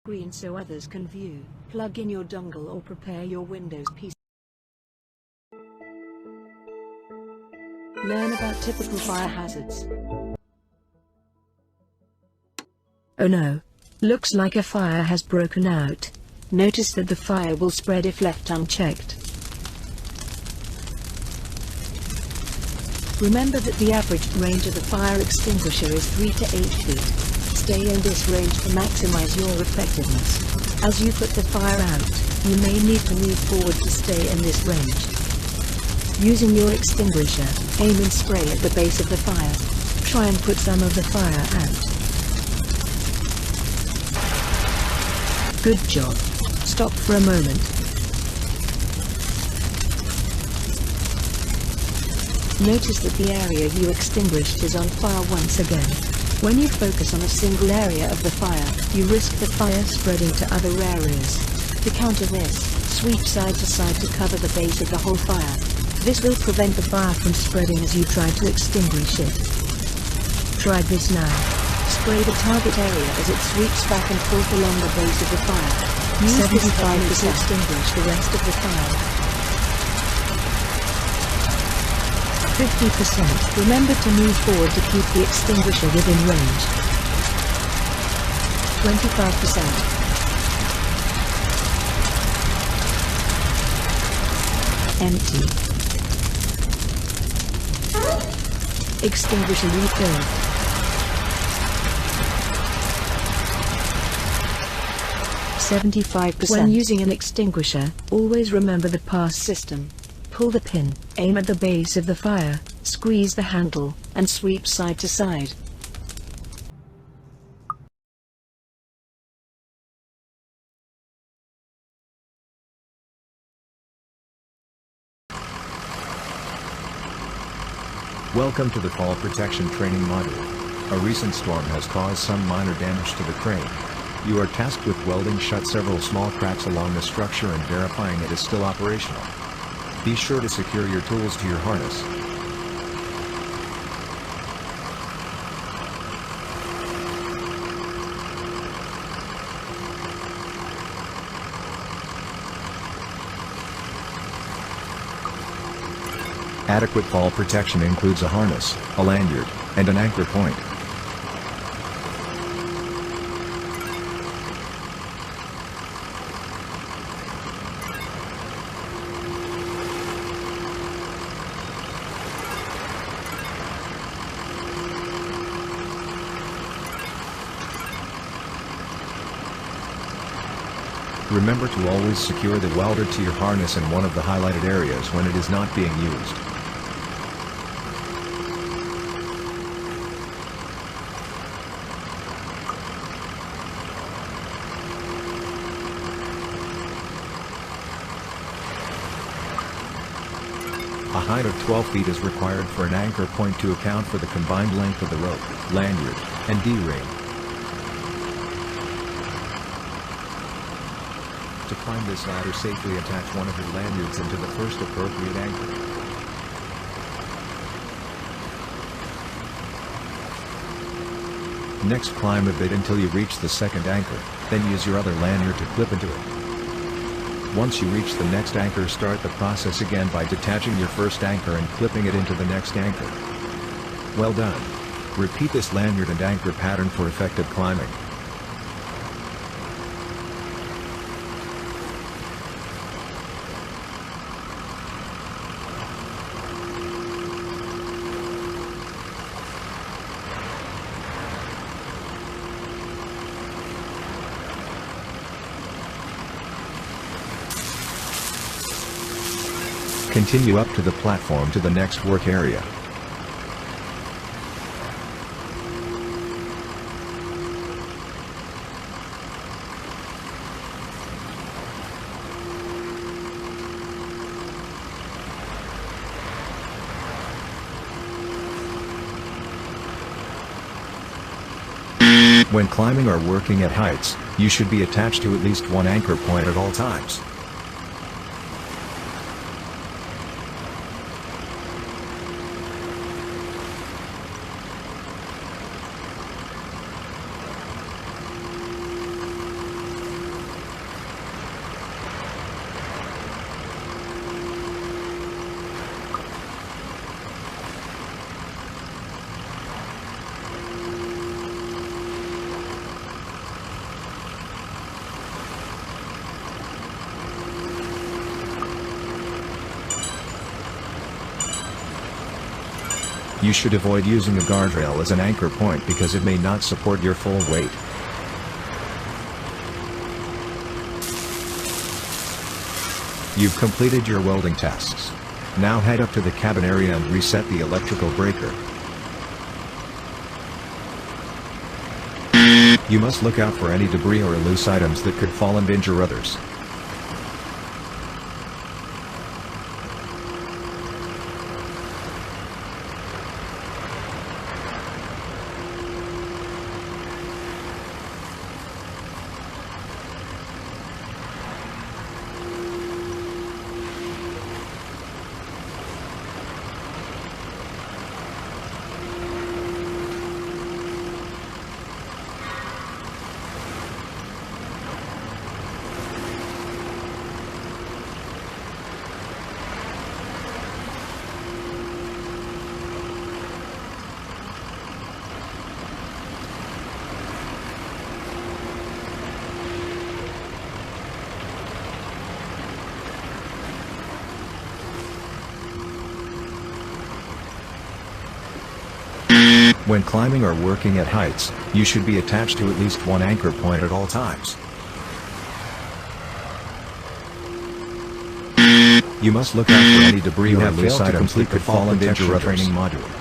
screen so others can view. Plug in your dongle or prepare your Windows PC. Learn about typical fire hazards. Oh no! Looks like a fire has broken out. Notice that the fire will spread if left unchecked. Remember that the average range of a fire extinguisher is 3 to 8 feet. Stay in this range to maximize your effectiveness. As you put the fire out, you may need to move forward to stay in this range. Using your extinguisher, aim and spray at the base of the fire. Try and put some of the fire out. Good job. Stop for a moment. Notice that the area you extinguished is on fire once again. When you focus on a single area of the fire, you risk the fire spreading to other areas. To counter this, sweep side to side to cover the base of the whole fire. This will prevent the fire from spreading as you try to extinguish it. Try this now. Spray the target area as it sweeps back and forth along the base of the fire. Use 75% to extinguish the rest of the fire. 50%. Remember to move forward to keep the extinguisher within range. 25%. Empty. Extinguisher refilled. 75%. When using an extinguisher, always remember the pass system. Pull the pin, aim at the base of the fire, squeeze the handle, and sweep side to side. Welcome to the Fall Protection Training Module. A recent storm has caused some minor damage to the crane. You are tasked with welding shut several small cracks along the structure and verifying it is still operational. Be sure to secure your tools to your harness. Adequate fall protection includes a harness, a lanyard, and an anchor point. Remember to always secure the welder to your harness in one of the highlighted areas when it is not being used. A height of 12 feet is required for an anchor point to account for the combined length of the rope, lanyard, and D-ring. To climb this ladder safely, attach one of your lanyards into the first appropriate anchor. Next, climb a bit until you reach the second anchor, then use your other lanyard to clip into it. Once you reach the next anchor, start the process again by detaching your first anchor and clipping it into the next anchor. Well done. Repeat this lanyard and anchor pattern for effective climbing. Continue up to the platform to the next work area. When climbing or working at heights, you should be attached to at least one anchor point at all times. You should avoid using a guardrail as an anchor point because it may not support your full weight. You've completed your welding tests. Now head up to the cabin area and reset the electrical breaker. You must look out for any debris or loose items that could fall and injure others. When climbing or working at heights, you should be attached to at least one anchor point at all times. You must look out for any debris or loose items that could fall and injure others. Training module.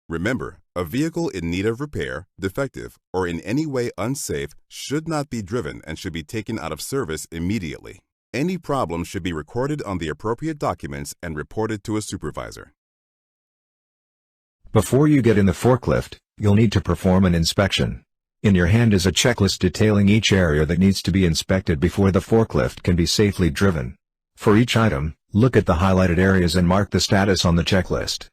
Remember, a vehicle in need of repair, defective, or in any way unsafe should not be driven and should be taken out of service immediately. Any problems should be recorded on the appropriate documents and reported to a supervisor. Before you get in the forklift, you'll need to perform an inspection. In your hand is a checklist detailing each area that needs to be inspected before the forklift can be safely driven. For each item, look at the highlighted areas and mark the status on the checklist.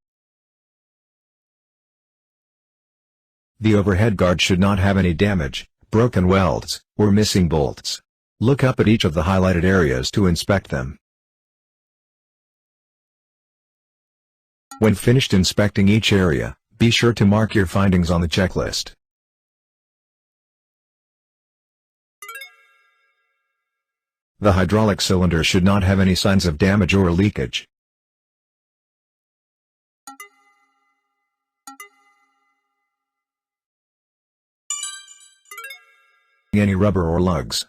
The overhead guard should not have any damage, broken welds, or missing bolts. Look up at each of the highlighted areas to inspect them. When finished inspecting each area, be sure to mark your findings on the checklist. The hydraulic cylinder should not have any signs of damage or leakage. Any rubber or lugs.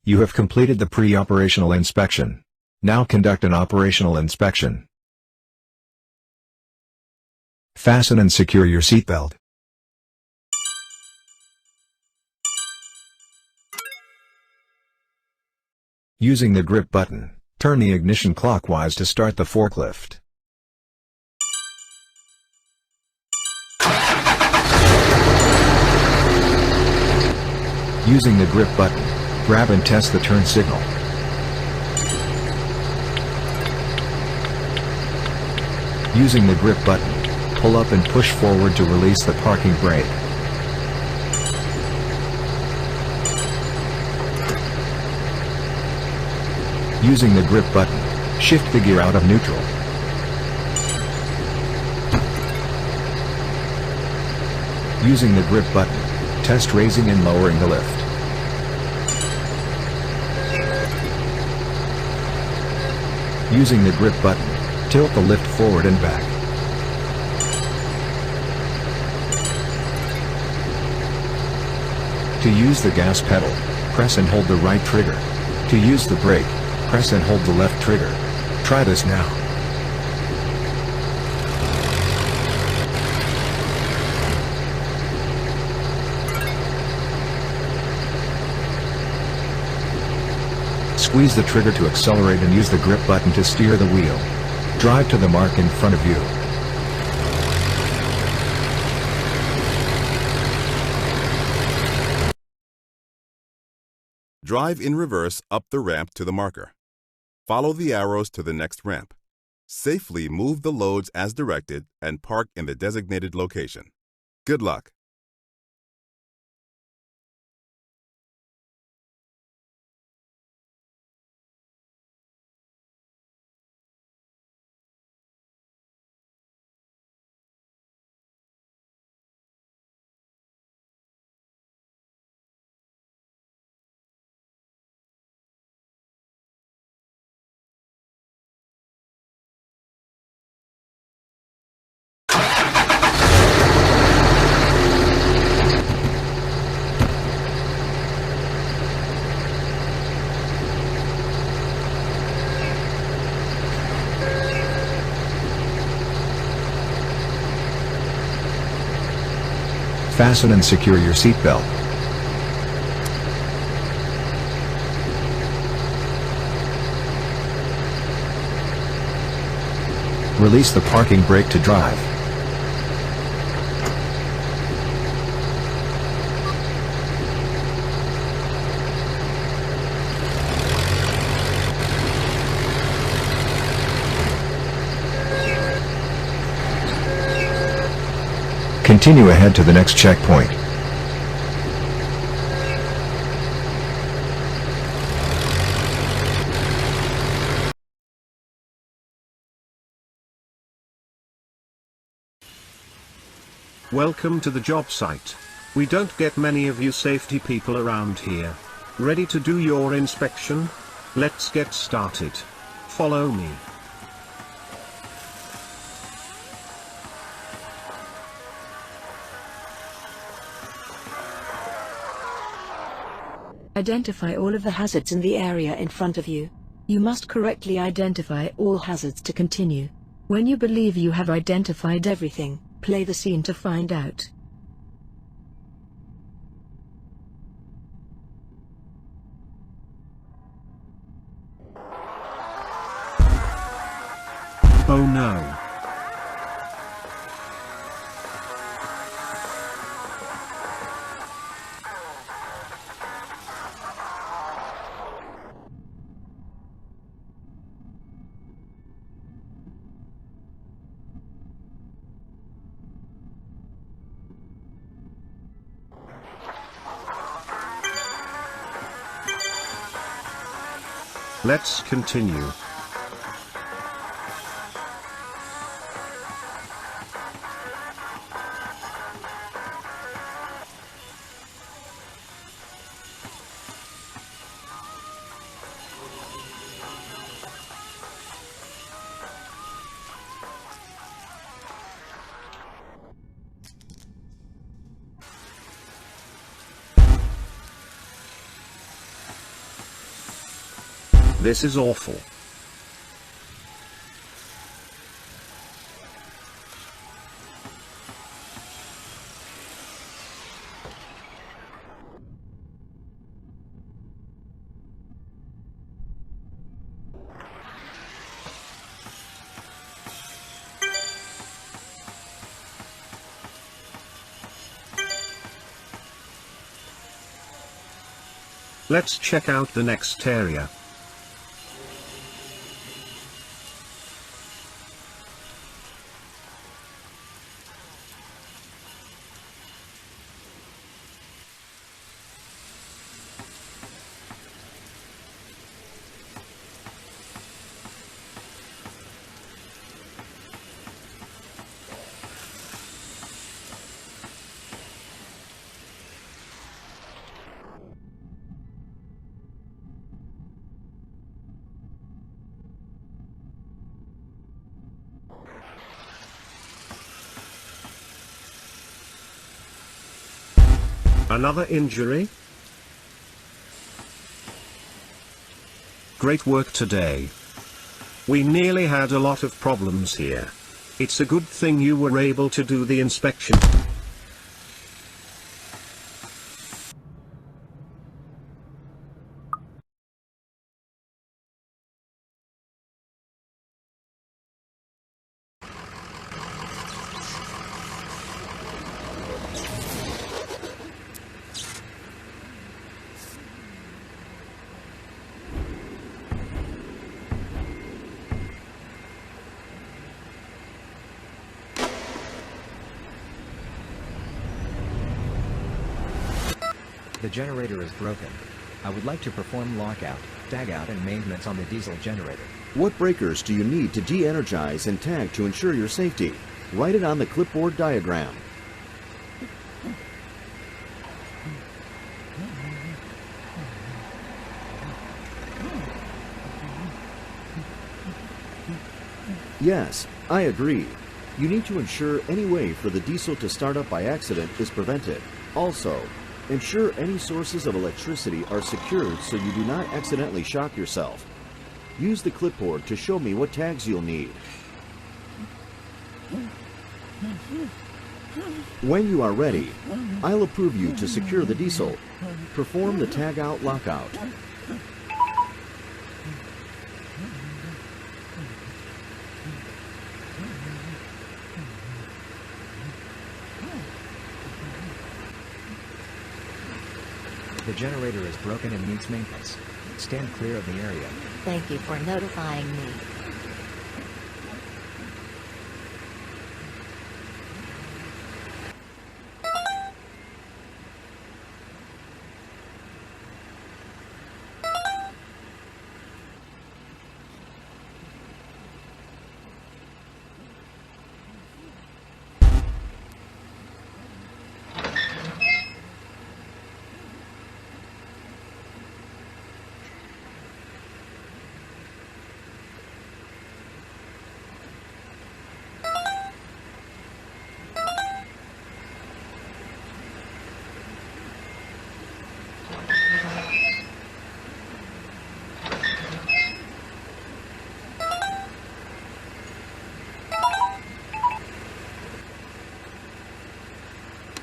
You have completed the pre-operational inspection. Now conduct an operational inspection. Fasten and secure your seatbelt. Using the grip button, turn the ignition clockwise to start the forklift. Using the grip button, grab and test the turn signal. Using the grip button, pull up and push forward to release the parking brake. Using the grip button, shift the gear out of neutral. Using the grip button, test raising and lowering the lift. Using the grip button, tilt the lift forward and back. To use the gas pedal, press and hold the right trigger. To use the brake, press and hold the left trigger. Try this now. Squeeze the trigger to accelerate and use the grip button to steer the wheel. Drive to the mark in front of you. Drive in reverse up the ramp to the marker. Follow the arrows to the next ramp. Safely move the loads as directed and park in the designated location. Good luck. Fasten and secure your seatbelt. Release the parking brake to drive. Continue ahead to the next checkpoint. Welcome to the job site. We don't get many of you safety people around here. Ready to do your inspection? Let's get started. Follow me. Identify all of the hazards in the area in front of you. You must correctly identify all hazards to continue. When you believe you have identified everything, play the scene to find out. Oh no. Let's continue. This is awful. Let's check out the next area. Another injury? Great work today. We nearly had a lot of problems here. It's a good thing you were able to do the inspection. The generator is broken. I would like to perform lockout, tagout and maintenance on the diesel generator. What breakers do you need to de-energize and tag to ensure your safety? Write it on the clipboard diagram. Yes, I agree. You need to ensure any way for the diesel to start up by accident is prevented. Also, ensure any sources of electricity are secured so you do not accidentally shock yourself. Use the clipboard to show me what tags you'll need. When you are ready, I'll approve you to secure the diesel. Perform the tag out lockout. The generator is broken and needs maintenance. Stand clear of the area. Thank you for notifying me.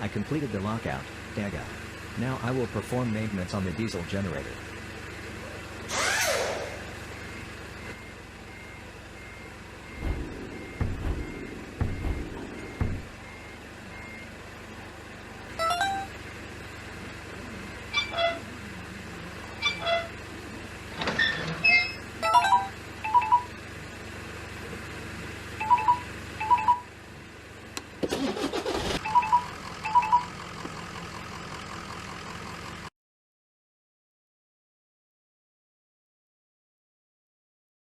I completed the lockout, tagout. Now I will perform maintenance on the diesel generator.